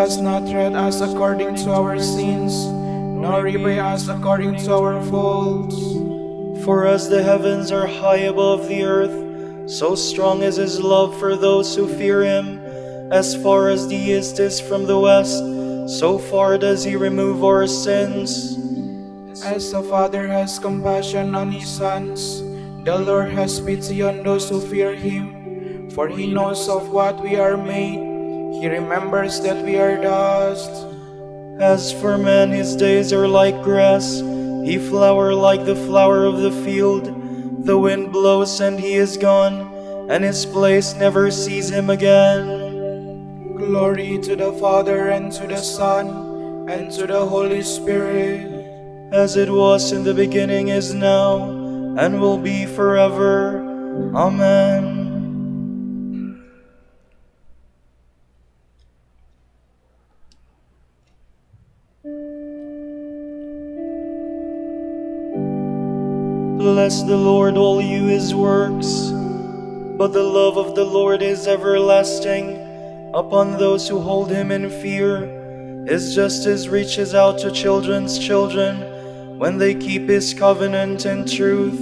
us not treat us according to our sins, nor repay us according to our faults. For as the heavens are high above the earth, so strong is his love for those who fear him. As far as the east is from the west, so far does he remove our sins. As the Father has compassion on his sons, the Lord has pity on those who fear him. For he knows of what we are made. He remembers that we are dust. As for man, his days are like grass. He flower like the flower of the field. The wind blows and he is gone, and his place never sees him again. Glory to the Father, and to the Son, and to the Holy Spirit. As it was in the beginning, is now, and will be forever. Amen. Bless the Lord, all you his works. But the love of the Lord is everlasting upon those who hold him in fear. His justice reaches out to children's children, when they keep his covenant in truth,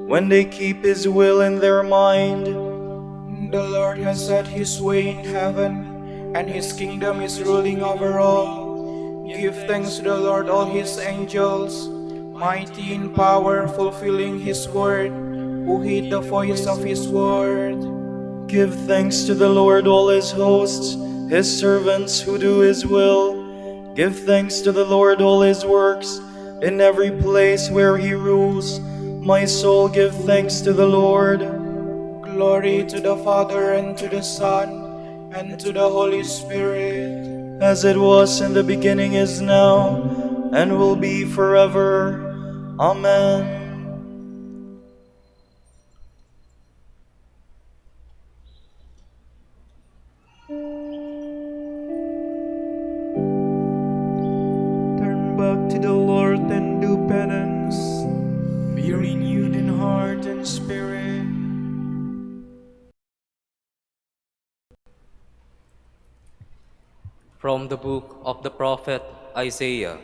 when they keep his will in their mind. The Lord has set his way in heaven, and his kingdom is ruling over all. Give thanks to the Lord, all his angels, mighty in power, fulfilling his word, who heed the voice of his word. Give thanks to the Lord, all his hosts, his servants who do his will. Give thanks to the Lord, all his works, in every place where he rules. My soul, give thanks to the Lord. Glory to the Father, and to the Son, and to the Holy Spirit. As it was in the beginning, is now, and will be forever. Amen. Turn back to the Lord and do penance. Be renewed in heart and spirit. From the book of the prophet Isaiah.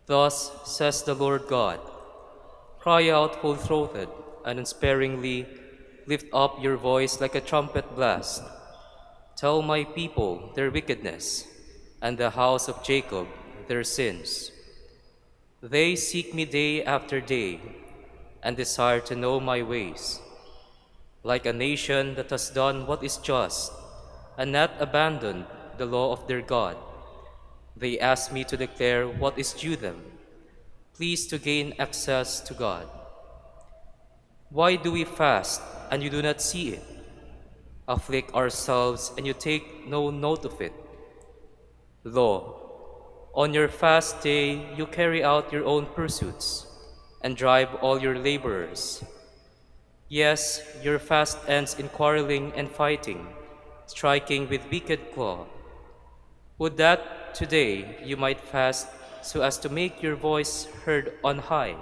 Thus says the Lord God, cry out full-throated and unsparingly, lift up your voice like a trumpet blast. Tell my people their wickedness, and the house of Jacob their sins. They seek me day after day, and desire to know my ways. Like a nation that has done what is just, and not abandoned the law of their God, they ask me to declare what is due them, pleased to gain access to God. Why do we fast, and you do not see it? Afflict ourselves, and you take no note of it? Lo, on your fast day you carry out your own pursuits, and drive all your laborers. Yes, your fast ends in quarreling and fighting, striking with wicked claw. Would that today you might fast so as to make your voice heard on high.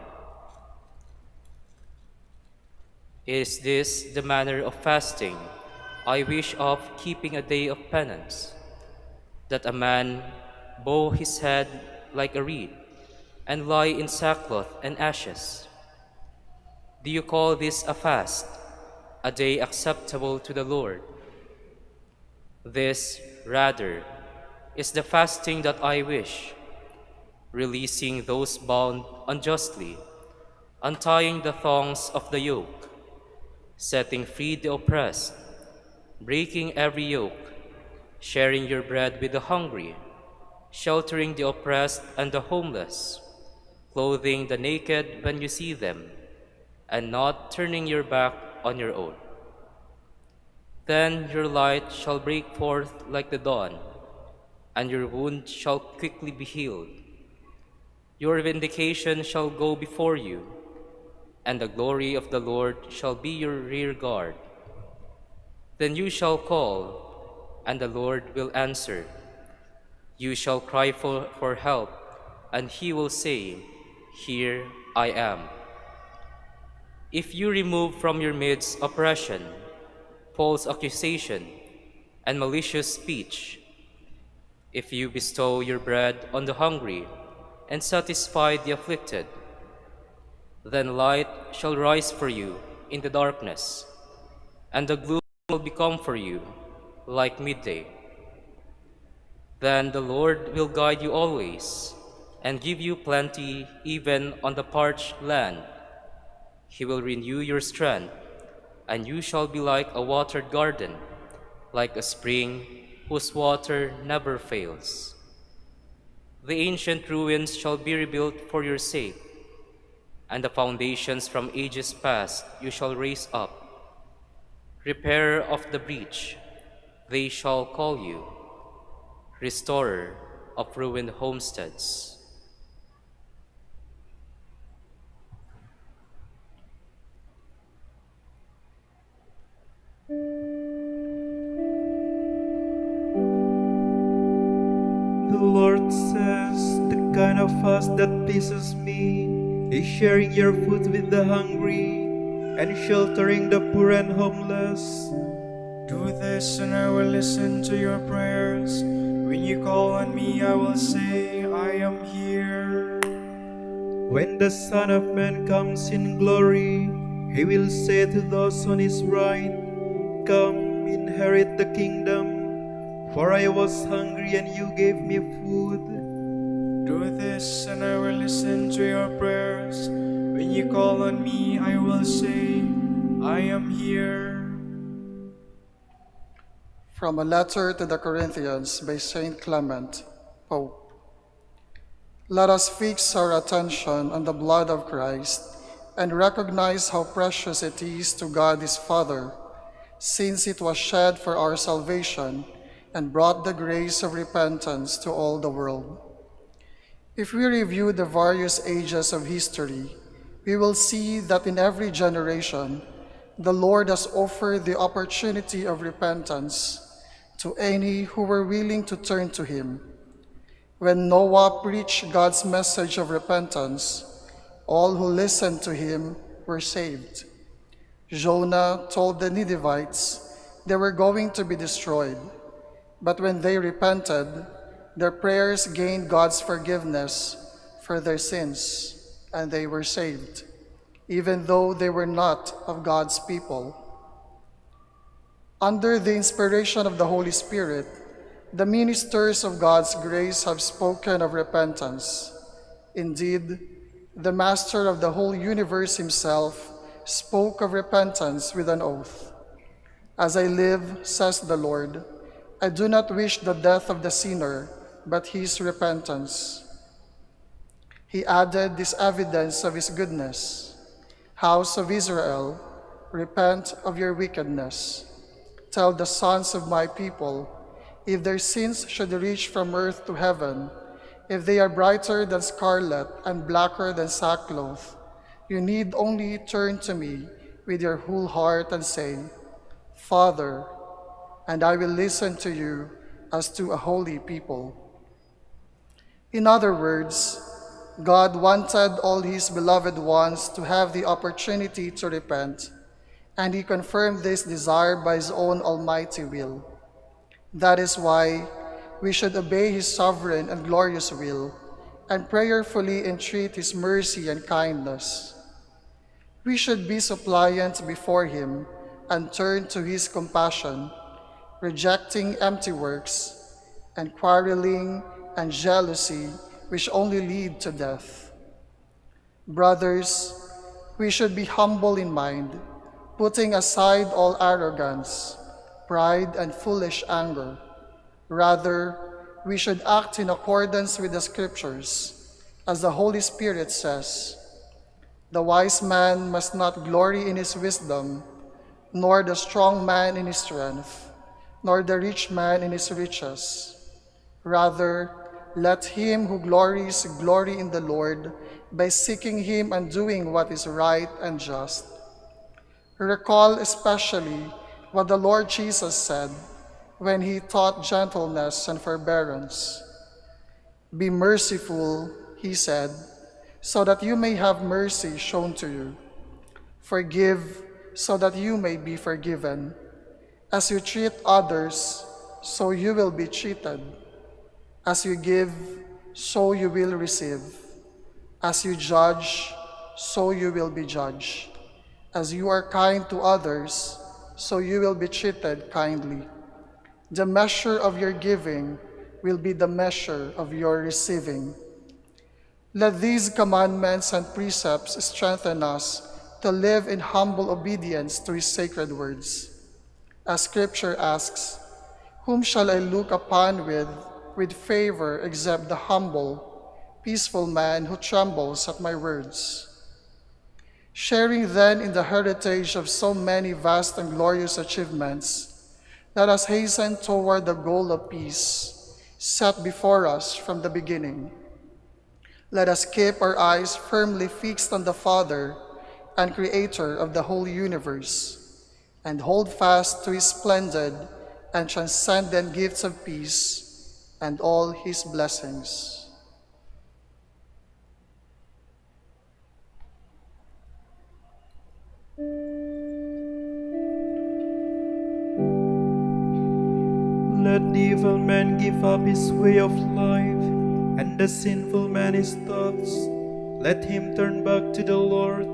Is this the manner of fasting I wish of, keeping a day of penance, that a man bow his head like a reed, and lie in sackcloth and ashes? Do you call this a fast, a day acceptable to the Lord? This, rather, is the fasting that I wish, releasing those bound unjustly, untying the thongs of the yoke, setting free the oppressed, breaking every yoke, sharing your bread with the hungry, sheltering the oppressed and the homeless, clothing the naked when you see them, and not turning your back on your own. Then your light shall break forth like the dawn, and your wound shall quickly be healed. Your vindication shall go before you, and the glory of the Lord shall be your rear guard. Then you shall call, and the Lord will answer. You shall cry for help, and he will say, Here I am. If you remove from your midst oppression, false accusation, and malicious speech, If you bestow your bread on the hungry and satisfy the afflicted, then light shall rise for you in the darkness, and the gloom will become for you like midday. Then the Lord will guide you always and give you plenty even on the parched land. He will renew your strength, and you shall be like a watered garden, like a spring whose water never fails. The ancient ruins shall be rebuilt for your sake, and the foundations from ages past you shall raise up. Repairer of the breach, they shall call you, restorer of ruined homesteads. The Lord says, the kind of fast that pleases me is sharing your food with the hungry and sheltering the poor and homeless. Do this and I will listen to your prayers. When you call on me, I will say, I am here. When the Son of Man comes in glory, he will say to those on his right, come, inherit the kingdom. For I was hungry and you gave me food. Do this and I will listen to your prayers. When you call on me, I will say, I am here. From a letter to the Corinthians by Saint Clement, Pope. Let us fix our attention on the blood of Christ and recognize how precious it is to God his Father, since it was shed for our salvation and brought the grace of repentance to all the world. If we review the various ages of history, we will see that in every generation, the Lord has offered the opportunity of repentance to any who were willing to turn to him. When Noah preached God's message of repentance, all who listened to him were saved. Jonah told the Ninevites they were going to be destroyed, but when they repented, their prayers gained God's forgiveness for their sins, and they were saved, even though they were not of God's people. Under the inspiration of the Holy Spirit, the ministers of God's grace have spoken of repentance. Indeed, the Master of the whole universe himself spoke of repentance with an oath. As I live, says the Lord, I do not wish the death of the sinner, but his repentance. He added this evidence of his goodness. House of Israel, repent of your wickedness. Tell the sons of my people, if their sins should reach from earth to heaven, if they are brighter than scarlet and blacker than sackcloth, you need only turn to me with your whole heart and say, Father, and I will listen to you as to a holy people. In other words, God wanted all his beloved ones to have the opportunity to repent, and he confirmed this desire by his own almighty will. That is why we should obey his sovereign and glorious will and prayerfully entreat his mercy and kindness. We should be suppliant before him and turn to his compassion, rejecting empty works and quarreling and jealousy which only lead to death. Brothers, we should be humble in mind, putting aside all arrogance, pride, and foolish anger. Rather, we should act in accordance with the Scriptures, as the Holy Spirit says, the wise man must not glory in his wisdom, nor the strong man in his strength, nor the rich man in his riches. Rather, let him who glories glory in the Lord by seeking him and doing what is right and just. Recall especially what the Lord Jesus said when he taught gentleness and forbearance. Be merciful, he said, so that you may have mercy shown to you. Forgive, so that you may be forgiven. As you treat others, so you will be treated. As you give, so you will receive. As you judge, so you will be judged. As you are kind to others, so you will be treated kindly. The measure of your giving will be the measure of your receiving. Let these commandments and precepts strengthen us to live in humble obedience to his sacred words. As Scripture asks, "Whom shall I look upon with favor except the humble, peaceful man who trembles at my words?" Sharing then in the heritage of so many vast and glorious achievements, let us hasten toward the goal of peace set before us from the beginning. Let us keep our eyes firmly fixed on the Father and Creator of the whole universe, and hold fast to his splendid and transcendent gifts of peace and all his blessings. Let the evil man give up his way of life, and the sinful man his thoughts. Let him turn back to the Lord,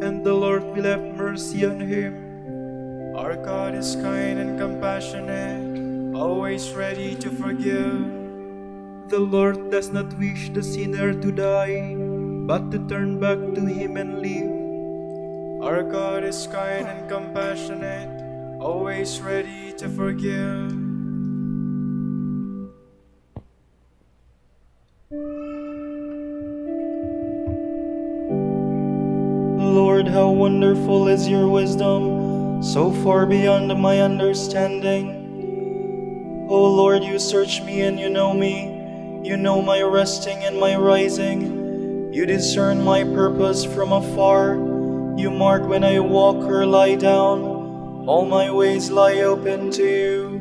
and the Lord will have mercy on him. Our God is kind and compassionate, always ready to forgive. The Lord does not wish the sinner to die, but to turn back to him and live. Our God is kind and compassionate, always ready to forgive. Lord, how wonderful is your wisdom, so far beyond my understanding. O Lord, you search me and you know me. You know my resting and my rising. You discern my purpose from afar. You mark when I walk or lie down. All my ways lie open to you.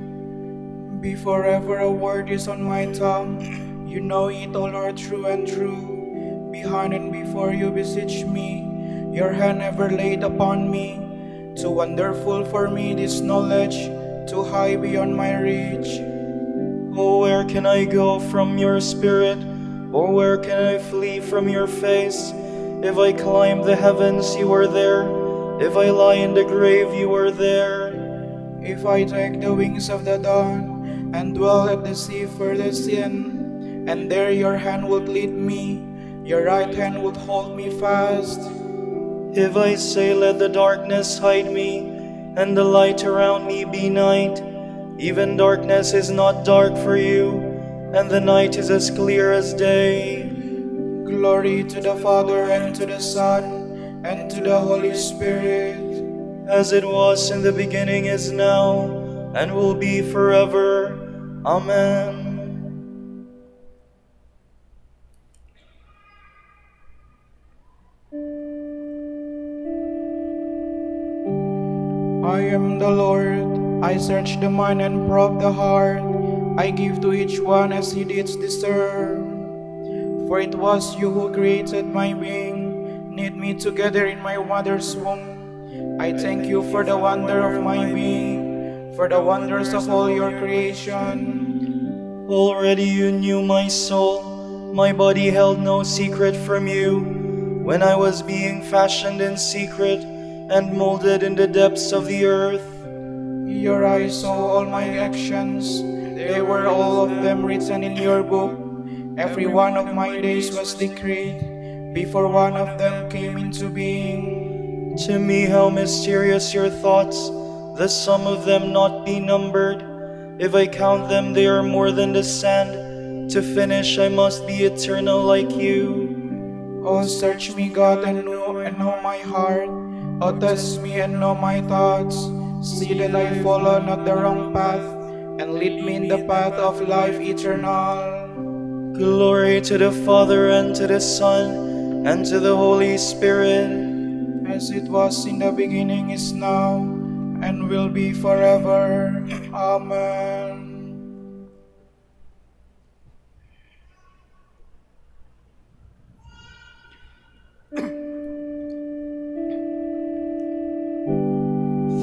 Before ever a word is on my tongue, you know it all are true and true. Behind and before you beseech me, your hand ever laid upon me. Too wonderful for me this knowledge, too high beyond my reach. Oh, where can I go from your spirit? Or where can I flee from your face? If I climb the heavens, you are there. If I lie in the grave, you are there. If I take the wings of the dawn and dwell at the sea furthest in, and there your hand would lead me, your right hand would hold me fast. If I say, let the darkness hide me, and the light around me be night, even darkness is not dark for you, and the night is as clear as day. Glory to the Father, and to the Son, and to the Holy Spirit. As it was in the beginning, is now, and will be forever. Amen. I am the Lord, I search the mind and probe the heart. I give to each one as he did deserve. For it was you who created my being, knit me together in my mother's womb. I thank you for the wonder of my being, for the wonders of all your creation. Already you knew my soul, my body held no secret from you. When I was being fashioned in secret and molded in the depths of the earth, Your eyes saw all my actions, they were all of them written in your book. Every one of my days was decreed, before one of them came into being. to me how mysterious your thoughts, the sum of them not be numbered. If I count them, they are more than the sand. To finish, I must be eternal like you. Oh, search me, God, and know my heart. Oh, test me and know my thoughts. See that I follow not the wrong path, and lead me in the path of life eternal. Glory to the Father, and to the Son, and to the Holy Spirit. As it was in the beginning, is now, and will be forever. Amen.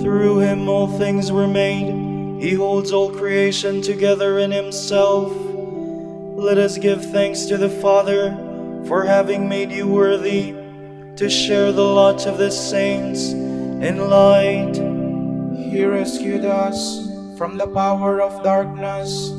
Through him all things were made. He holds all creation together in himself. Let us give thanks to the Father for having made you worthy to share the lot of the saints in light. He rescued us from the power of darkness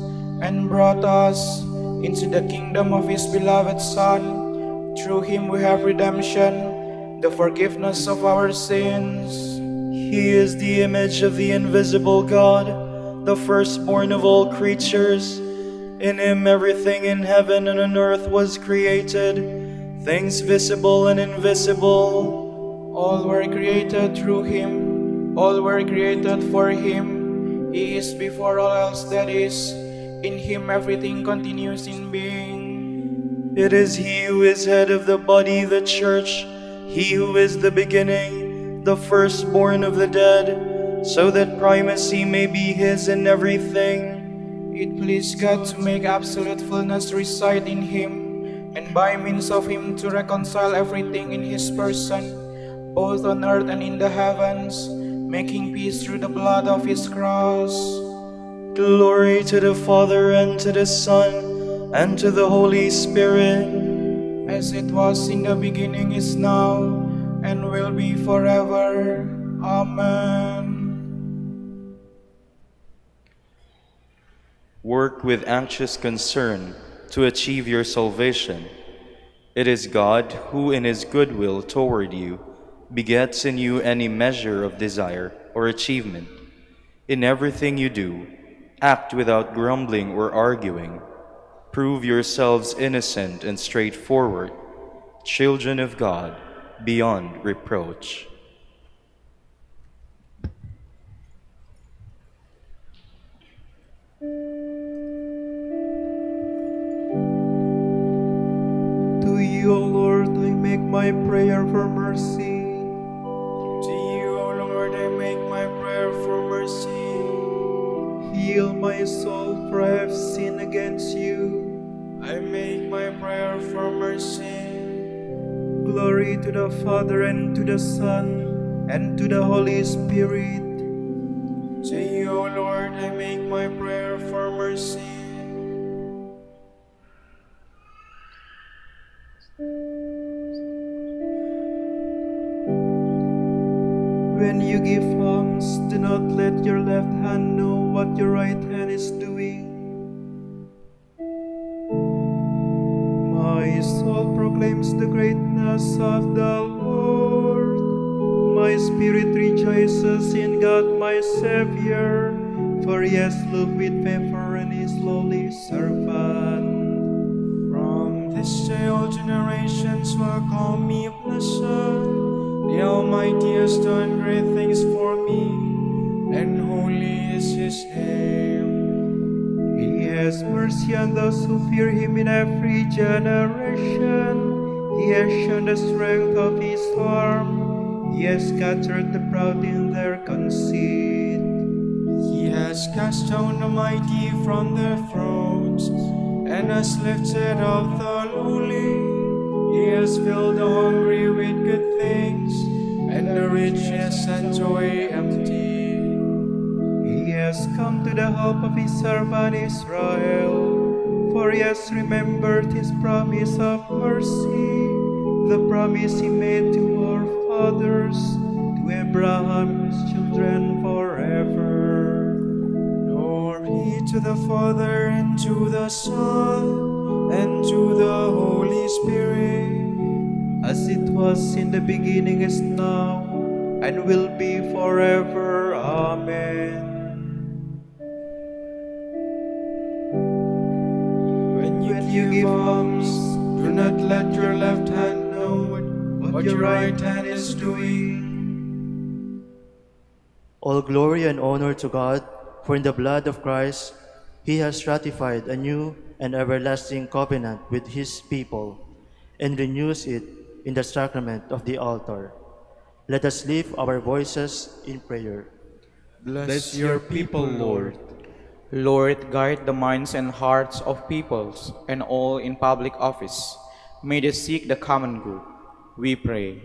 and brought us into the kingdom of His beloved Son. Through Him we have redemption, the forgiveness of our sins. He is the image of the invisible God, the firstborn of all creatures. In Him everything in heaven and on earth was created, things visible and invisible. All were created through Him, all were created for Him. He is before all else that is. In Him everything continues in being. It is He who is head of the body, the Church, He who is the beginning, the firstborn of the dead, so that primacy may be His in everything. It pleased God to make absolute fullness reside in Him, and by means of Him to reconcile everything in His person, both on earth and in the heavens, making peace through the blood of His cross. Glory to the Father, and to the Son, and to the Holy Spirit, as it was in the beginning, is now, and will be forever. Amen. Work with anxious concern to achieve your salvation. It is God who in His goodwill toward you begets in you any measure of desire or achievement. In everything you do, act without grumbling or arguing. Prove yourselves innocent and straightforward, children of God, beyond reproach. To you, O Lord, I make my prayer for mercy. To you, O Lord, I make my prayer for mercy. Heal my soul, for I have sinned against you. I make my prayer for mercy. Glory to the Father, and to the Son, and to the Holy Spirit. To you, O Lord, I make my prayer for mercy. When you give alms, do not let your left hand know what your right hand is doing. My soul proclaims the greatness of the Lord. My spirit rejoices in God my Savior, for He has looked with favor on His lowly servant. From this day all generations will call me blessed. The Almighty has done great things for me, and holy is His name. He has mercy on those who fear Him in every generation. He has shown the strength of His arm. He has scattered the proud in their conceit. He has cast down the mighty from their thrones, and has lifted up the lowly. He has filled the hungry with good things, and the rich has sent away empty. He has come to the help of His servant Israel, for He has remembered His promise of mercy, the promise He made to our fathers, to Abraham and his children forever. Glory to the Father, and to the Son, and to the Holy Spirit, as it was in the beginning, is now, and will be forever. Amen. When you give alms, do not let your left hand know what your right hand is doing. All glory and honor to God, for in the blood of Christ He has ratified a new and everlasting covenant with His people, and renews it in the sacrament of the altar. Let us lift our voices in prayer. Bless your people, Lord. Lord, guide the minds and hearts of peoples and all in public office. May they seek the common good. We pray.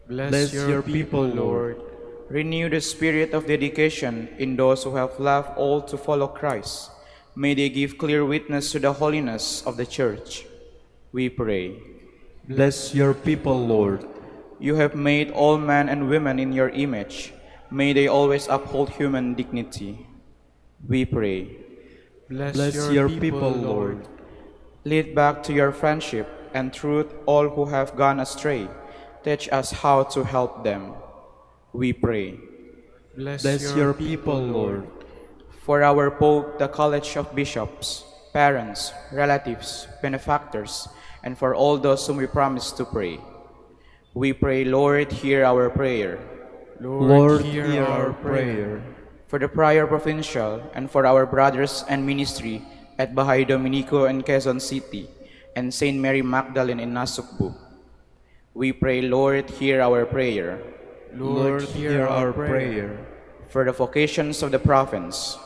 Bless your people, Lord. Renew the spirit of dedication in those who have left all to follow Christ. May they give clear witness to the holiness of the Church. We pray. Bless your people, Lord. You have made all men and women in your image. May they always uphold human dignity. We pray. Bless your people, Lord. Lead back to your friendship and truth all who have gone astray. Teach us how to help them. We pray. Bless your people, Lord. For our Pope, the College of Bishops, parents, relatives, benefactors, and for all those whom we promise to pray. We pray, Lord, hear our prayer. Lord, hear our prayer. For the Prior Provincial and for our brothers and ministry at Bahay Dominico in Quezon City and Saint Mary Magdalene in Nasugbu. We pray, Lord, hear our prayer. Lord, hear our prayer. For the vocations of the province,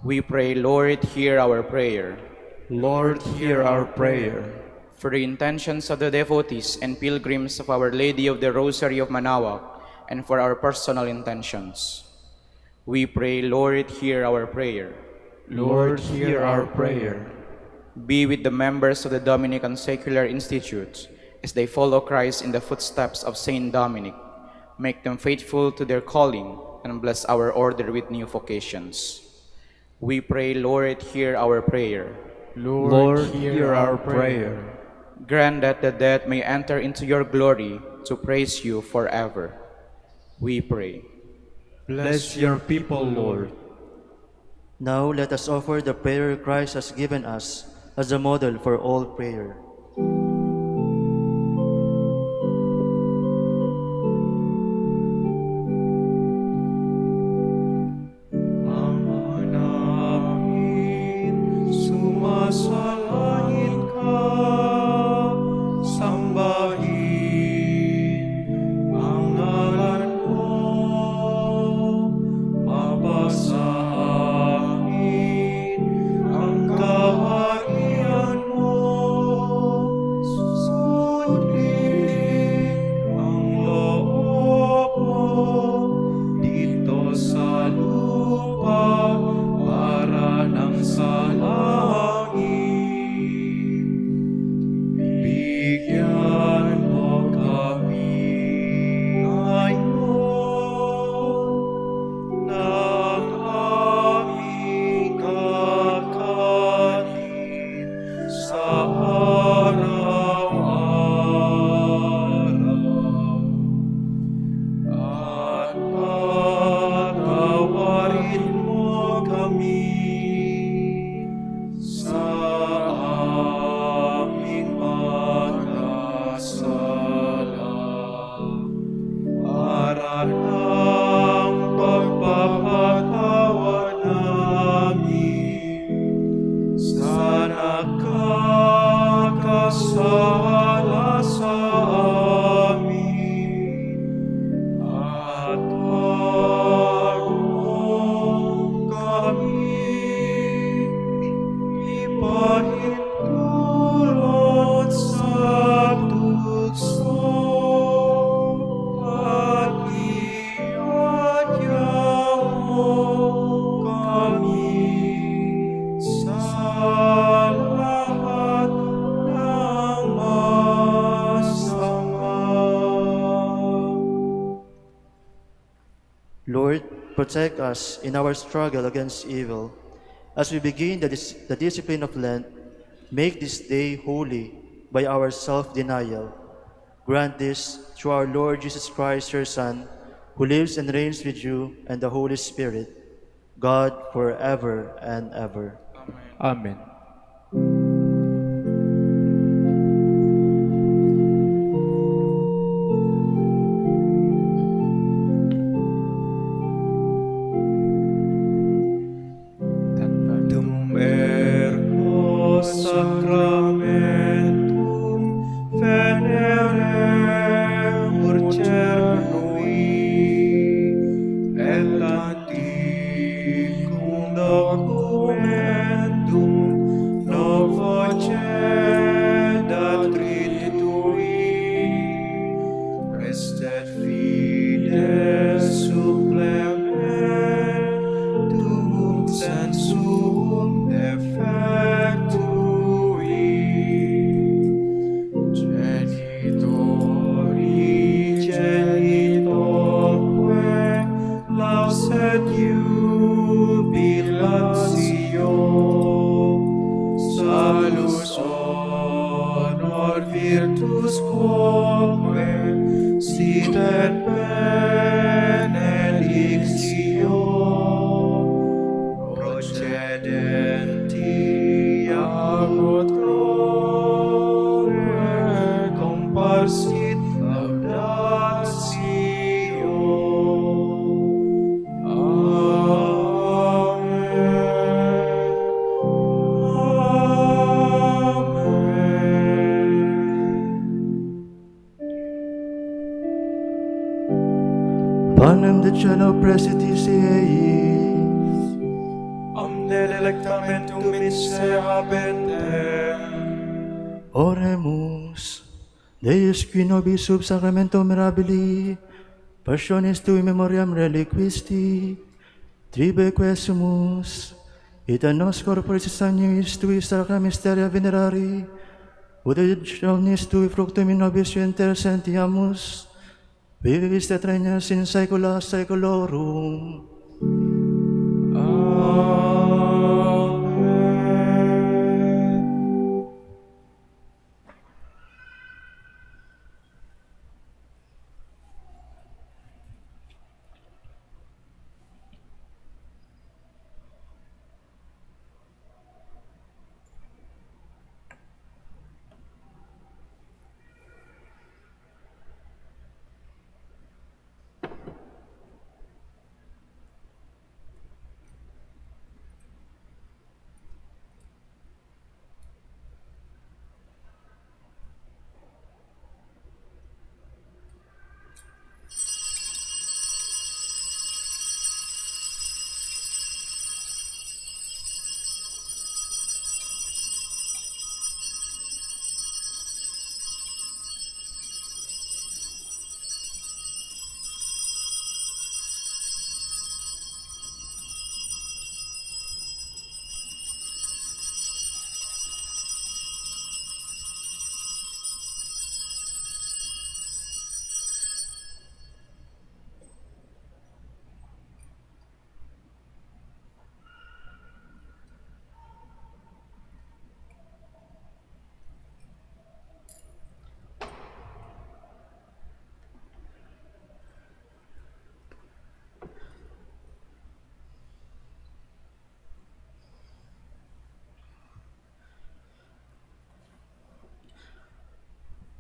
we pray, Lord, hear our prayer. Lord, hear our prayer. For the intentions of the devotees and pilgrims of Our Lady of the Rosary of Manaoag, and for our personal intentions, we pray, Lord, hear our prayer. Lord, hear our prayer. Be with the members of the Dominican Secular Institute as they follow Christ in the footsteps of Saint Dominic. Make them faithful to their calling and bless our order with new vocations. We pray, Lord, hear our prayer. Lord, hear our prayer. Grant that the dead may enter into your glory to praise you forever. We pray. Bless your people, Lord. Now let us offer the prayer Christ has given us as a model for all prayer. Sumasalangit ka, sambahin ang ngalan mo, mapasahin ang kaharian mo, sundin ang loob mo dito sa lupa para nang sa langit. Bigyan mo kami ngayon ng aming kakanin sa araw-araw. At patawarin mo kami sa aming magkasala, para ng pagpapatawad namin sa nagkakasala sa amin. At huwag mong kami ipahintulot sa tukso, at iadya mo kami sa lahat ng masama. Lord, protect us in our struggle against evil. As we begin the discipline of Lent, make this day holy by our self-denial. Grant this through our Lord Jesus Christ, your Son, who lives and reigns with you and the Holy Spirit, God forever and ever. Amen. Dum ergo sacramentum venere urcernui, et anticum documentum novo cedat tritui, restet fides supplementum sensum de virtus quoque sit et benedictio procedenti aut gloriae comparsit laudatio. Panem de cielo presitis eis, Omne delectamentum miserabentem. oremus. Deus qui nobis sub sacramento mirabili, passionis tui memoriam reliquisti, tribe quesumus, et a nos corporis sanguis tui sacra mysteria venerari, ut omnis tui fructum in nobis intersentiamus, vivis et regnas in saecula saeculorum.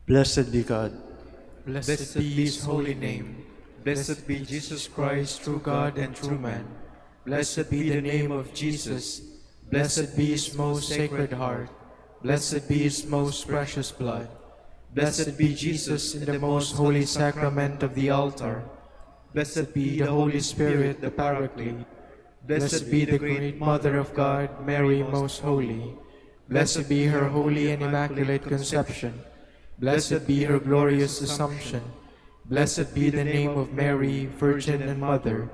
Blessed be God. Blessed be his holy name. Blessed be Jesus Christ, true God and true man. Blessed be the name of Jesus. Blessed be his most sacred heart. Blessed be his most precious blood. Blessed be Jesus in the most holy sacrament of the altar. Blessed be the Holy Spirit, the Paraclete. Blessed be the great Mother of God, Mary most holy. Blessed be her holy and immaculate conception. Blessed be her glorious Assumption. Blessed be the name of Mary, Virgin and Mother.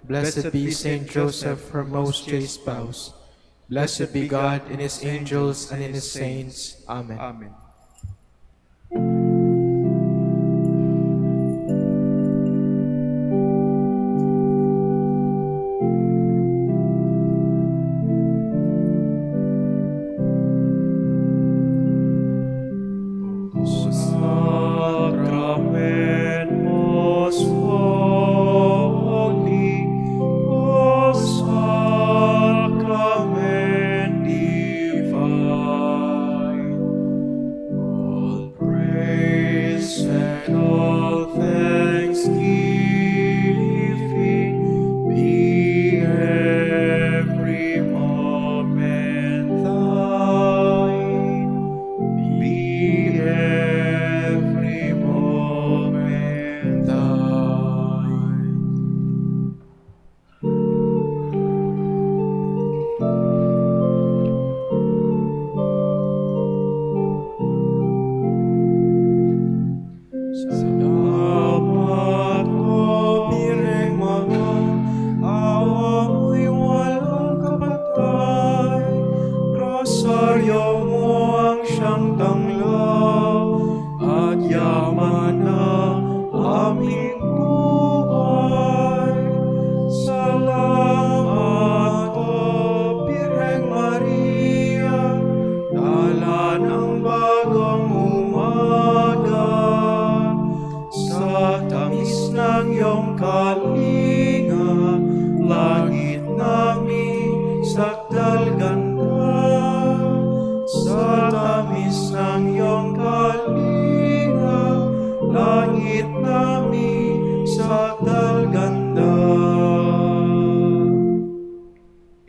Blessed be Saint Joseph, her most chaste spouse. Blessed be God in his angels and in his saints. Amen. Amen. Sacrament most holy, O sacrament divine, all praise and all thanksgiving be every moment thine. Be every moment thine. Salamat o bireng mga awamoy walang kapatay. Rosaryo mo ang siyang tanglaw at yaman ng aming buhay. Salamat o Birheng Maria, dala ng bagong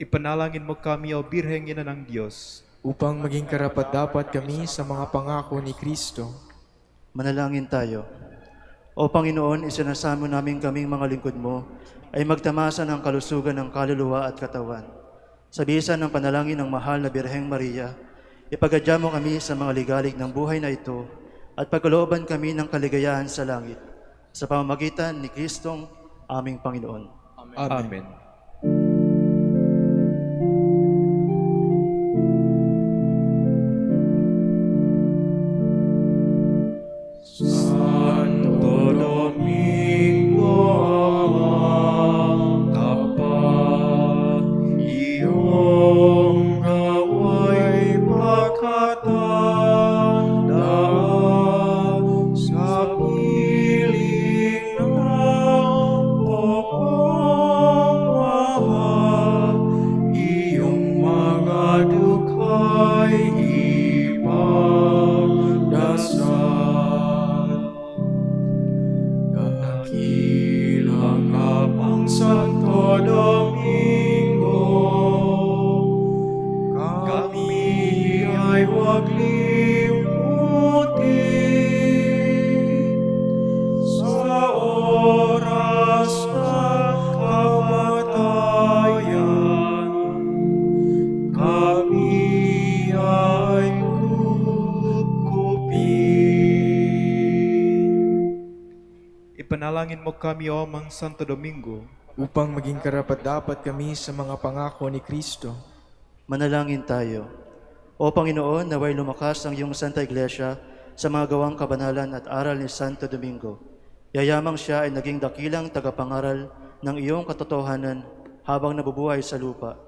Ipanalangin mo kami, O Birheng Ina ng Diyos, upang maging karapat-dapat kami sa mga pangako ni Kristo. Manalangin tayo. O Panginoon, isinasamo namin kaming mga lingkod mo ay magtamasa ng kalusugan ng kaluluwa at katawan. Sa bisa ng panalangin ng mahal na Birheng Maria, ipagadya mo kami sa mga ligalig ng buhay na ito at pagkalooban kami ng kaligayahan sa langit. Sa pamamagitan ni Kristong aming Panginoon. Amen. Santo Domingo amang tapat, iyong gawa'y pagkatandaan sa piling ng pagmamahal, iyong mga duka'y ipagdasal. Dakilang amang Santo Domingo, kami ay huwag limutin sa oras ng kamatayan. Kami ay kukupin. Ipanalangin mo kami, O Amang Santo Domingo, Upang maging karapat-dapat kami sa mga pangako ni Kristo. Manalangin tayo. O Panginoon, naway lumakas ang iyong Santa Iglesia sa mga gawang kabanalan at aral ni Santo Domingo. Yayamang siya ay naging dakilang tagapangaral ng iyong katotohanan habang nabubuhay sa lupa.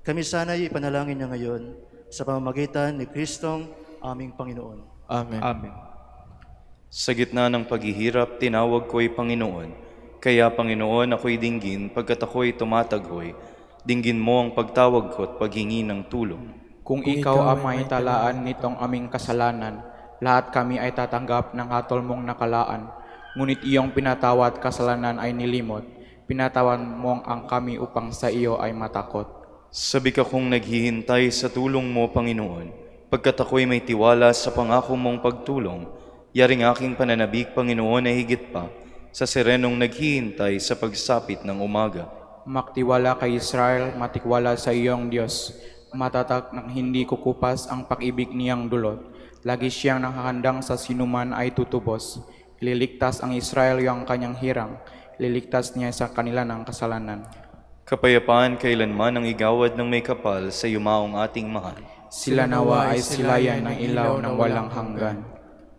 Kami sana'y ipanalangin niya ngayon sa pamamagitan ni Kristong aming Panginoon. Amen. Amen. Sa gitna ng paghihirap, tinawag ko'y Panginoon. Kaya Panginoon, ako'y dinggin, pagkat ako'y tumataghoy. Dinggin mo ang pagtawag ko at paghingi ng tulong. Kung ikaw ang may talaan nitong aming kasalanan, lahat kami ay tatanggap ng hatol mong nakalaan. Ngunit iyong pinatawad kasalanan ay nilimot. Pinatawan mong ang kami upang sa iyo ay matakot. Sabi ka kong naghihintay sa tulong mo, Panginoon, pagkat ako'y may tiwala sa pangako mong pagtulong. Yaring aking pananabik, Panginoon, ay higit pa sa serenong naghihintay sa pagsapit ng umaga. Maktiwala kay Israel, matikwala sa iyong Diyos. Matatak ng hindi kukupas ang pag-ibig niyang dulot. Lagi siyang nakahandang sa sinuman ay tutubos. Ililigtas ang Israel yung kanyang hirang. Ililigtas niya sa kanila ng kasalanan. Kapayapaan kailanman ang igawad ng may kapal sa yumaong ating mahal. Sila nawa ay silayan ng ilaw ng walang hanggan.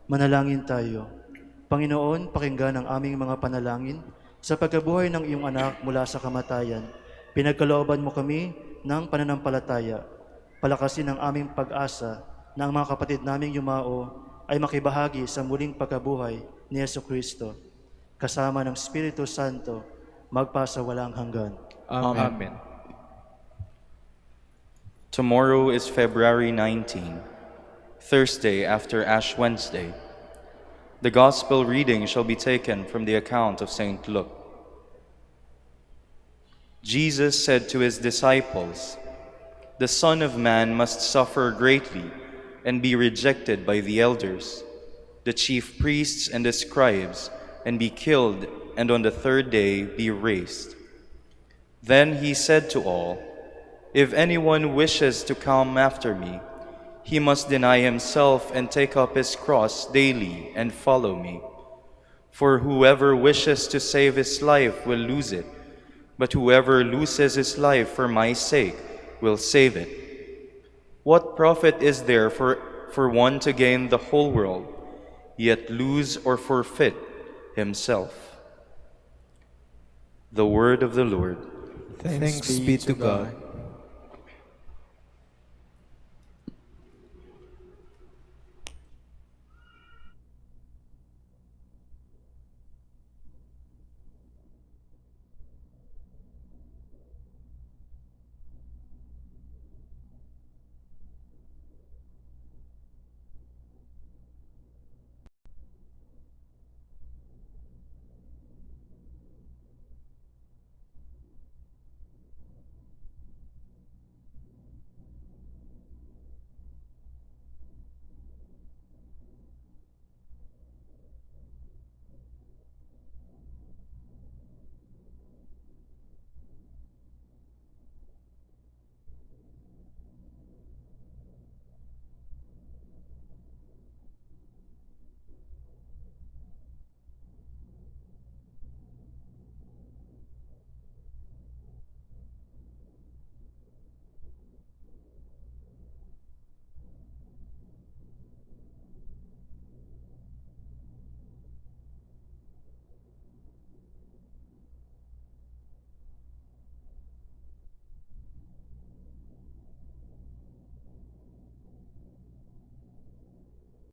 Manalangin tayo. Panginoon, pakinggan ang aming mga panalangin sa pagkabuhay ng iyong anak mula sa kamatayan. Pinagkalooban mo kami ng pananampalataya. Palakasin ang aming pag-asa na ang mga kapatid naming yumao ay makibahagi sa muling pagkabuhay ni Jesucristo, kasama ng Espiritu Santo, magpasawalang hanggan. Amen. Tomorrow is February 19, Thursday after Ash Wednesday. The Gospel reading shall be taken from the account of St. Luke. Jesus said to his disciples, "The Son of Man must suffer greatly and be rejected by the elders, the chief priests and the scribes, and be killed, and on the third day be raised." Then he said to all, "If anyone wishes to come after me, he must deny himself and take up his cross daily and follow me. For whoever wishes to save his life will lose it, but whoever loses his life for my sake will save it. What profit is there for one to gain the whole world, yet lose or forfeit himself?" The word of the Lord. Thanks be to God.